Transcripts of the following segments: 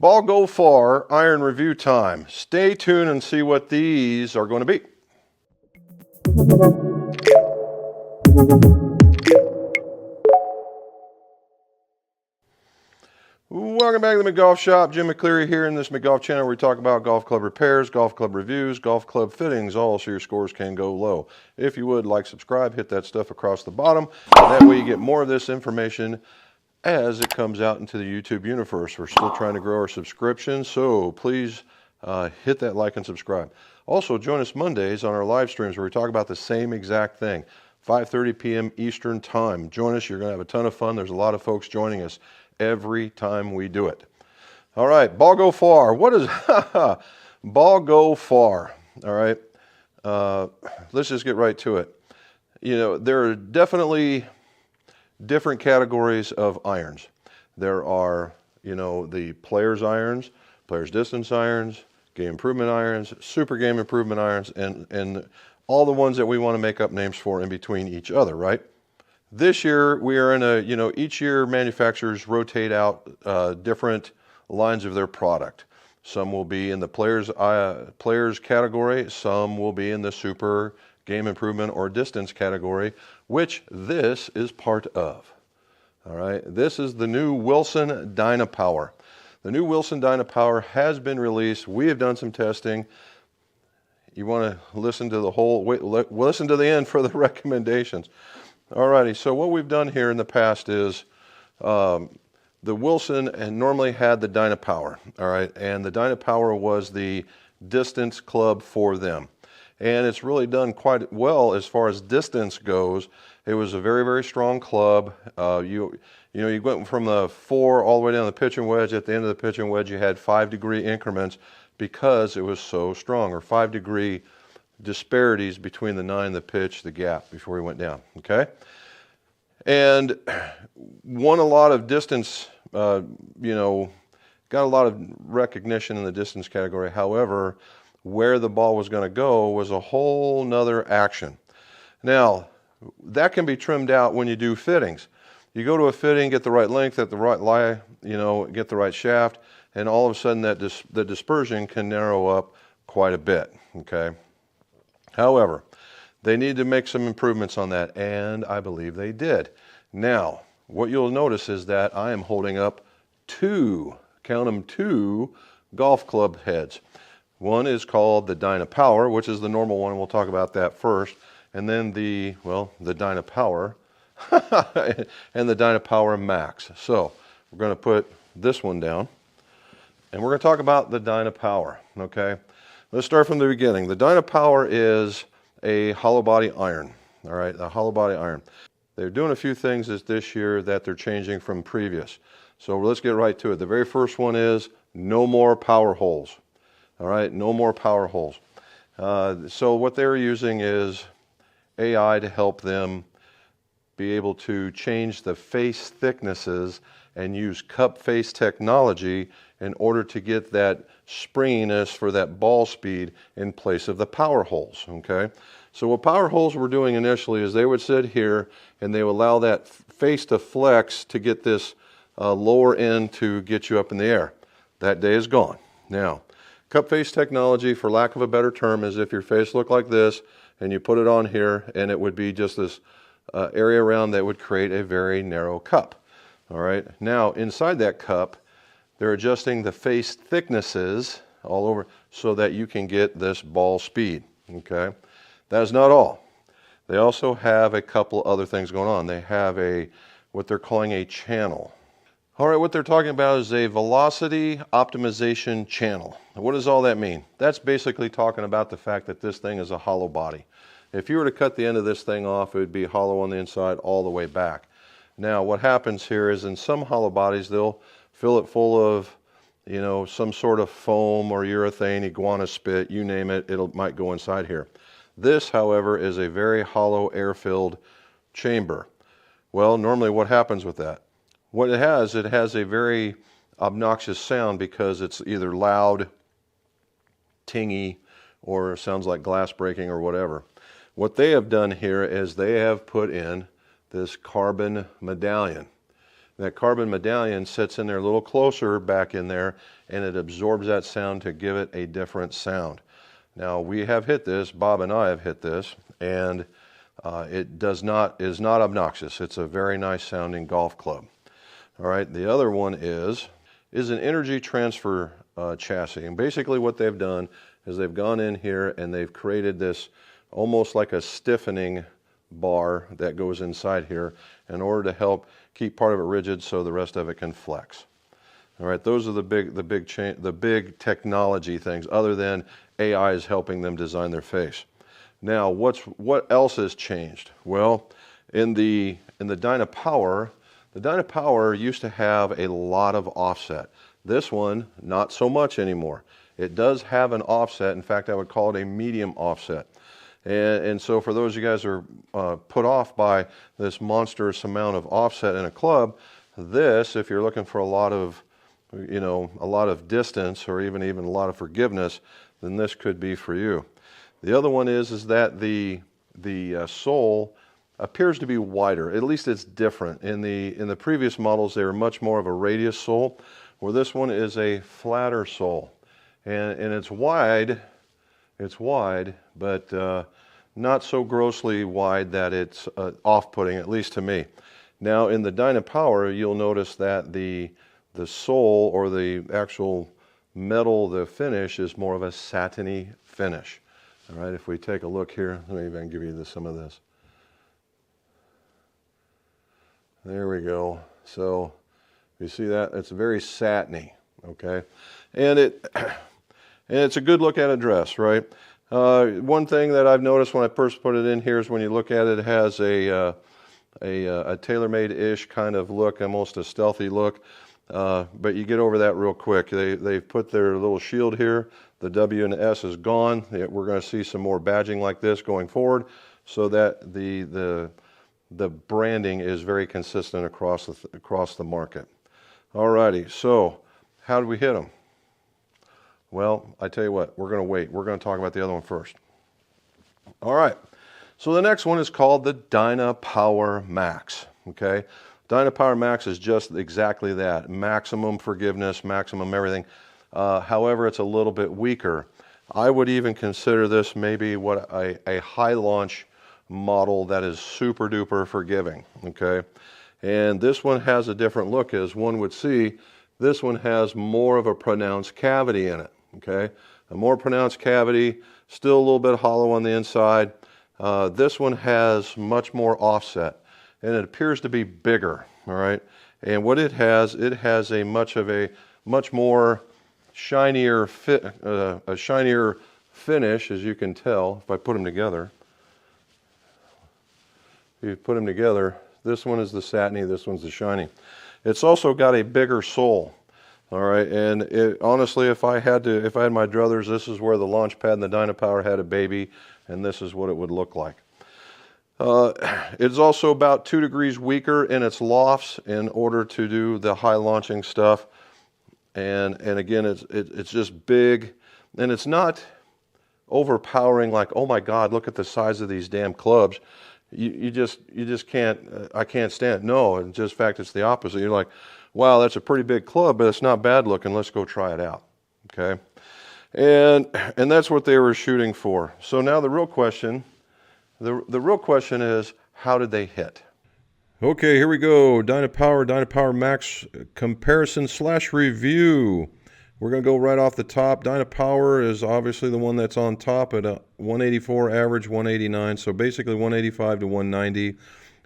Ball go far, iron review time. Stay tuned and see what these are going to be. Welcome back to the McGolf Shop. Jim McCleary here in this McGolf channel where we talk about golf club repairs, golf club reviews, golf club fittings, all so your scores can go low. If you would, like, subscribe, hit that stuff across the bottom. That way you get more of this information as it comes out into the YouTube universe. We're still trying to grow our subscriptions, so please hit that like and subscribe. Also, join us Mondays on our live streams where we talk about the same exact thing, 5:30 p.m. Eastern Time. Join us. You're going to have a ton of fun. There's a lot of folks joining us every time we do it. All right, ball go far. What is ball go far? All right, let's just get right to it. You know, there are definitely different categories of irons. There are, you know, the players irons, players distance irons, game improvement irons, super game improvement irons, and all the ones that we want to make up names for in between each other, right? This year we are in a, you know, each year manufacturers rotate out different lines of their product. Some will be in the players category, some will be in the super game improvement or distance category, which this is part of. All right, this is the new Wilson Dynapower. The new Wilson Dynapower has been released. We have done some testing. You want to listen to the whole, listen to the end for the recommendations. Alrighty, so what we've done here in the past is the Wilson normally had the Dynapower, all right, and the Dynapower was the distance club for them. And it's really done quite well as far as distance goes. It was a very, very strong club. You went from the 4 all the way down the pitch and wedge. At the end of the pitch and wedge, you had 5-degree increments because it was so strong, or 5-degree disparities between the 9 and the pitch, the gap before he went down, okay? And won a lot of distance, got a lot of recognition in the distance category. However, where the ball was going to go was a whole nother action. Now, that can be trimmed out when you do fittings. You go to a fitting, get the right length, at the right lie, get the right shaft, and all of a sudden that the dispersion can narrow up quite a bit, okay? However, they need to make some improvements on that, and I believe they did. Now, what you'll notice is that I am holding up 2, count them, 2 golf club heads. One is called the Dynapower, which is the normal one. We'll talk about that first. And then the Dynapower and the Dynapower Max. So we're going to put this one down, and we're going to talk about the Dynapower, okay? Let's start from the beginning. The Dynapower is a hollow body iron, all right, a hollow body iron. They're doing a few things this year that they're changing from previous. So let's get right to it. The very first one is no more power holes. All right, no more power holes. So what they're using is AI to help them be able to change the face thicknesses and use cup face technology in order to get that springiness for that ball speed in place of the power holes, okay? So what power holes were doing initially is they would sit here and they would allow that face to flex to get this lower end to get you up in the air. That day is gone. Now, cup face technology, for lack of a better term, is if your face looked like this and you put it on here and it would be just this area around that would create a very narrow cup. All right, now inside that cup, they're adjusting the face thicknesses all over so that you can get this ball speed, okay? That is not all. They also have a couple other things going on. They have what they're calling a channel. All right, what they're talking about is a velocity optimization channel. What does all that mean? That's basically talking about the fact that this thing is a hollow body. If you were to cut the end of this thing off, it would be hollow on the inside all the way back. Now, what happens here is in some hollow bodies, they'll fill it full of, some sort of foam or urethane, iguana spit, you name it, it might go inside here. This, however, is a very hollow air-filled chamber. Well, normally what happens with that? What it has a very obnoxious sound because it's either loud, tingy, or sounds like glass breaking or whatever. What they have done here is they have put in this carbon medallion. that carbon medallion sits in there a little closer back in there, and it absorbs that sound to give it a different sound. Now we have hit this, Bob and I have hit this, and it is not obnoxious. It's a very nice sounding golf club. All right, the other one is an energy transfer chassis, and basically what they've done is they've gone in here and they've created this almost like a stiffening bar that goes inside here in order to help keep part of it rigid so the rest of it can flex. All right, those are the big technology things, other than AI is helping them design their face. Now, what else has changed? Well, in the Dynapower, the Dynapower used to have a lot of offset. This one, not so much anymore. It does have an offset. In fact, I would call it a medium offset. And so for those of you guys who are put off by this monstrous amount of offset in a club, this, if you're looking for a lot of distance or even a lot of forgiveness, then this could be for you. The other one is that the sole appears to be wider. At least it's different. In the previous models, they were much more of a radius sole, where this one is a flatter sole, and it's wide. It's wide, but not so grossly wide that it's off-putting, at least to me. Now, in the Dynapower, you'll notice that the sole, or the actual metal, the finish, is more of a satiny finish. All right, if we take a look here, let me even give you some of this. There we go. So you see that? It's very satiny, okay? And it's a good look at a dress, right? One thing that I've noticed when I first put it in here is when you look at it, it has a tailor-made-ish kind of look, almost a stealthy look. But you get over that real quick. They've put their little shield here. The W and the S is gone. We're going to see some more badging like this going forward, so that the branding is very consistent across the market. Alrighty, so how did we hit them? Well, I tell you what, we're going to wait. We're going to talk about the other one first. All right, so the next one is called the Dynapower Max. Okay, Dynapower Max is just exactly that: maximum forgiveness, maximum everything. However, it's a little bit weaker. I would even consider this maybe a high launch model that is super duper forgiving. Okay, and this one has a different look, as one would see. This one has more of a pronounced cavity in it. Okay, a more pronounced cavity, still a little bit hollow on the inside. This one has much more offset, and it appears to be bigger. All right, and what it has a much more shinier shinier finish, as you can tell if I put them together. If you put them together, this one is the satiny, this one's the shiny. It's also got a bigger sole. All right, and honestly, if I had my druthers, this is where the launch pad and the Dynapower had a baby, and this is what it would look like. It's also about 2 degrees weaker in its lofts in order to do the high launching stuff. And again, it's just big, and it's not overpowering like, oh my God, look at the size of these damn clubs. You just can't, I can't stand it. No, in just fact, it's the opposite. You're like, wow, that's a pretty big club, but it's not bad looking. Let's go try it out. Okay, and that's what they were shooting for. So now the real question, the real question is, how did they hit? Okay, here we go. Dynapower Max comparison / review. We're going to go right off the top. Dynapower is obviously the one that's on top at a 184 average, 189. So basically 185 to 190,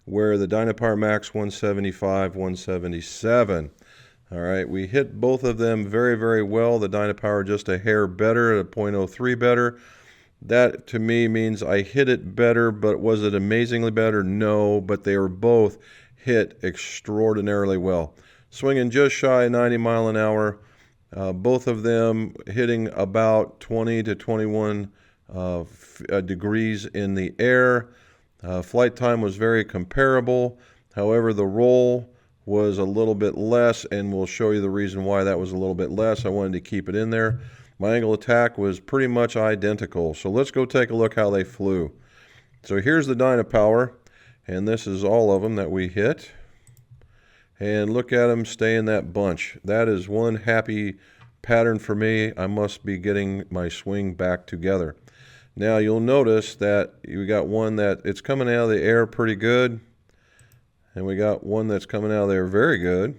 where the Dynapower Max 175, 177. All right, we hit both of them very, very well. The Dynapower just a hair better, at a 0.03 better. That to me means I hit it better, but was it amazingly better? No, but they were both hit extraordinarily well. Swinging just shy of 90 mile an hour. Both of them hitting about 20 to 21 degrees in the air. Flight time was very comparable. However, the roll was a little bit less, and we'll show you the reason why that was a little bit less. I wanted to keep it in there. My angle of attack was pretty much identical. So let's go take a look how they flew. So here's the Dynapower, and this is all of them that we hit. And look at them stay in that bunch. That is one happy pattern for me. I must be getting my swing back together. Now you'll notice that we got one that it's coming out of the air pretty good. And we got one that's coming out of there very good.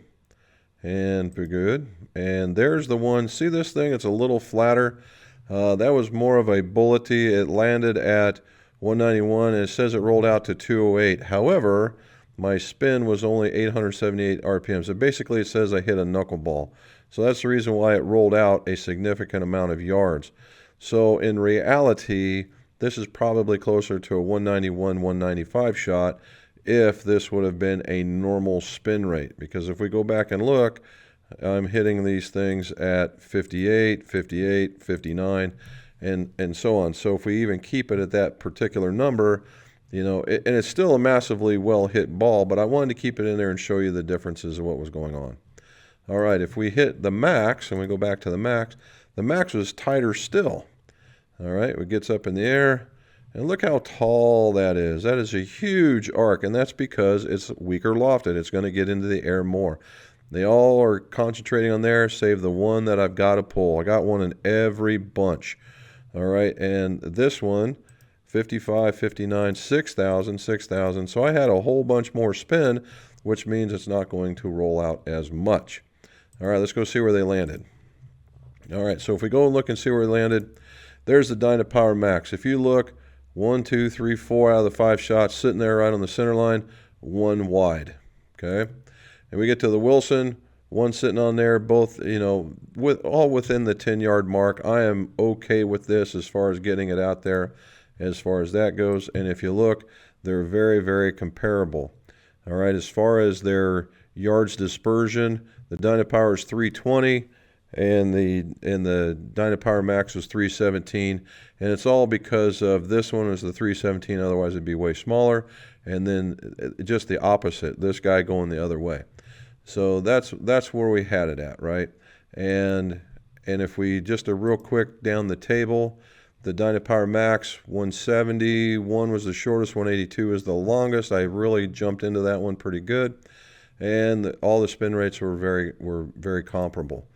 And pretty good. And there's the one. See this thing? It's a little flatter. That was more of a bullety. It landed at 191 and it says it rolled out to 208. However, my spin was only 878 RPM. So basically it says I hit a knuckleball. So that's the reason why it rolled out a significant amount of yards. So in reality, this is probably closer to a 191, 195 shot if this would have been a normal spin rate. Because if we go back and look, I'm hitting these things at 58, 58, 59, and so on. So if we even keep it at that particular number, you know, and it's still a massively well-hit ball, but I wanted to keep it in there and show you the differences of what was going on. All right, if we hit the max, and we go back to the max was tighter still. All right, it gets up in the air, and look how tall that is. That is a huge arc, and that's because it's weaker lofted. It's going to get into the air more. They all are concentrating on there, save the one that I've got to pull. I got one in every bunch. All right, and this one, 55, 59, 6,000, 6,000. So I had a whole bunch more spin, which means it's not going to roll out as much. All right, let's go see where they landed. All right, so if we go and look and see where they landed, there's the Dynapower Max. If you look, 1, 2, 3, 4 out of the 5 shots sitting there right on the center line, one wide. Okay, and we get to the Wilson, one sitting on there, both, you know, all within the 10-yard mark. I am okay with this as far as getting it out there, as far as that goes. And if you look, they're very, very comparable. All right, as far as their yards dispersion, the Dynapower is 320. And the Dynapower Max was 317, and it's all because of this one is the 317, otherwise it'd be way smaller, and then just the opposite, this guy going the other way. So that's where we had it at, right? And if we just a real quick down the table, the Dynapower Max 170, one was the shortest, 182 is the longest. I really jumped into that one pretty good, and all the spin rates were very comparable.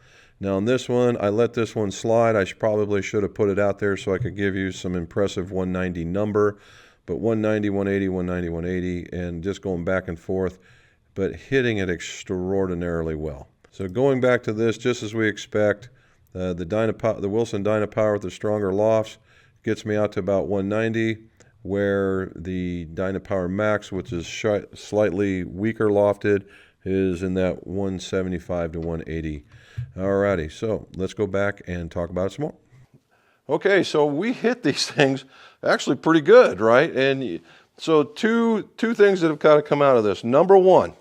Now on this one, I let this one slide. I probably should have put it out there so I could give you some impressive 190 number, but 190, 180, 190, 180, and just going back and forth, but hitting it extraordinarily well. So going back to this, just as we expect, the Wilson Dynapower with the stronger lofts gets me out to about 190, where the Dynapower Max, which is slightly weaker lofted, is in that 175 to 180. Alrighty, so let's go back and talk about it some more. Okay, so we hit these things actually pretty good, right? And so two things that have kind of come out of this. Number one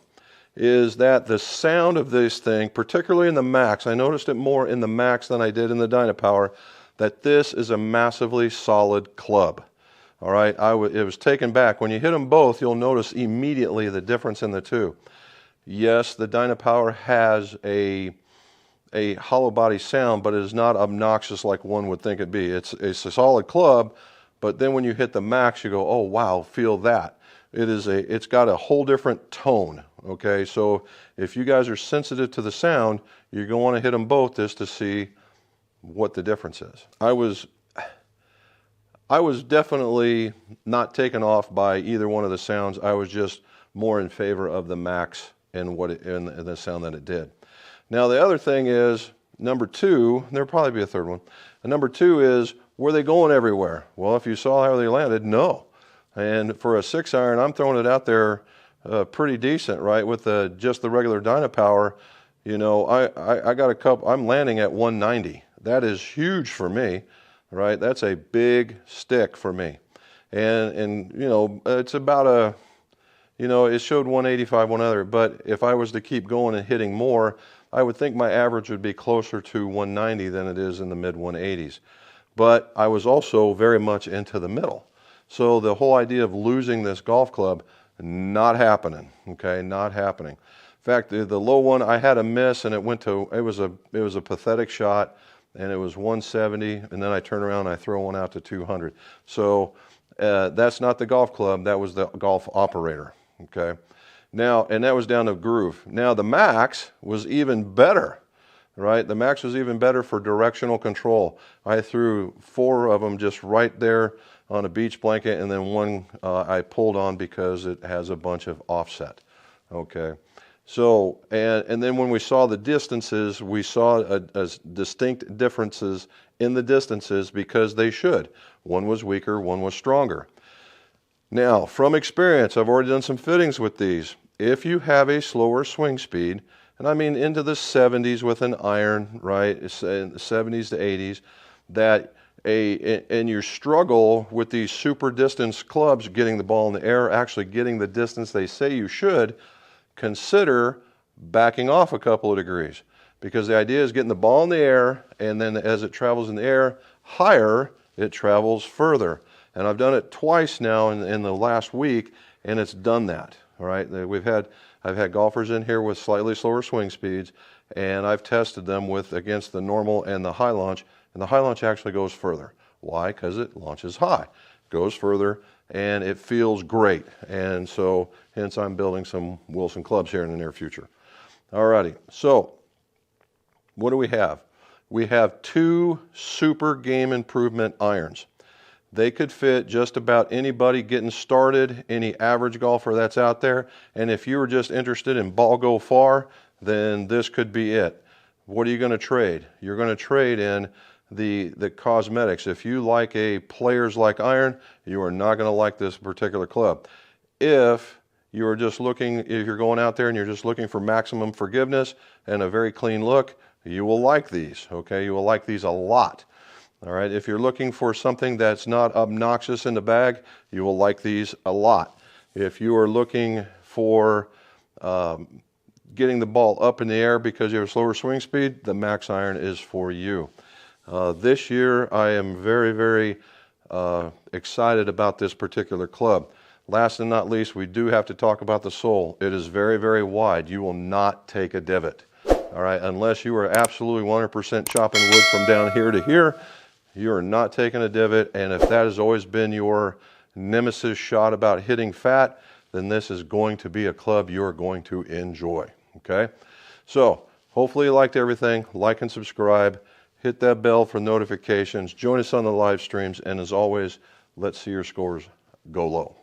is that the sound of this thing, particularly in the Max, I noticed it more in the Max than I did in the Dynapower, that this is a massively solid club. All right, it was taken back. When you hit them both, you'll notice immediately the difference in the two. Yes, the Dynapower has a hollow body sound, but it is not obnoxious like one would think it'd be. It's a solid club, but then when you hit the Max, you go, oh wow, feel that. It's got a whole different tone. Okay, so if you guys are sensitive to the sound, you're going to want to hit them both just to see what the difference is. I was definitely not taken off by either one of the sounds. I was just more in favor of the Max and the sound that it did. Now the other thing is, number two, there'll probably be a third one. And number two is, were they going everywhere? Well, if you saw how they landed, no. And for a 6-iron, I'm throwing it out there pretty decent, right? With just the regular Dynapower, you know, I got a couple, I'm landing at 190. That is huge for me, right? That's a big stick for me. And you know, it's about a, you know, it showed 185 one other, but if I was to keep going and hitting more, I would think my average would be closer to 190 than it is in the mid 180s. But I was also very much into the middle. So the whole idea of losing this golf club, not happening, okay, not happening. In fact, the low one, I had a miss and it was a pathetic shot, and it was 170, and then I turn around and I throw one out to 200. So that's not the golf club, that was the golf operator, okay? Now, and that was down to groove. Now the Max was even better, right? The Max was even better for directional control. I threw 4 of them just right there on a beach blanket, and then one I pulled on because it has a bunch of offset. Okay, so and then when we saw the distances, we saw a distinct differences in the distances because they should. One was weaker, one was stronger. Now, from experience, I've already done some fittings with these. If you have a slower swing speed, and I mean into the 70s with an iron, right, it's in the 70s to 80s, and you struggle with these super distance clubs getting the ball in the air, actually getting the distance they say you should, consider backing off a couple of degrees. Because the idea is getting the ball in the air, and then as it travels in the air higher, it travels further. And I've done it twice now in the last week, and it's done that. All right, I've had golfers in here with slightly slower swing speeds, and I've tested them against the normal and the high launch, and the high launch actually goes further. Why? Because it launches high, goes further, and it feels great. And so, hence I'm building some Wilson clubs here in the near future. All righty, so what do we have? We have 2 super game improvement irons. They could fit just about anybody getting started, any average golfer that's out there. And if you were just interested in ball go far, then this could be it. What are you going to trade? You're going to trade in the cosmetics. If you like a players like iron, you are not going to like this particular club. If you're just looking, if you're going out there and you're just looking for maximum forgiveness and a very clean look, you will like these, okay? You will like these a lot. All right, if you're looking for something that's not obnoxious in the bag, you will like these a lot. If you are looking for getting the ball up in the air because you have a slower swing speed, the Max iron is for you. This year, I am very, very excited about this particular club. Last and not least, we do have to talk about the sole. It is very, very wide. You will not take a divot. All right, unless you are absolutely 100% chopping wood from down here to here, you are not taking a divot. And if that has always been your nemesis shot about hitting fat, then this is going to be a club you are going to enjoy. Okay, so hopefully you liked everything. Like and subscribe. Hit that bell for notifications. Join us on the live streams. And as always, let's see your scores go low.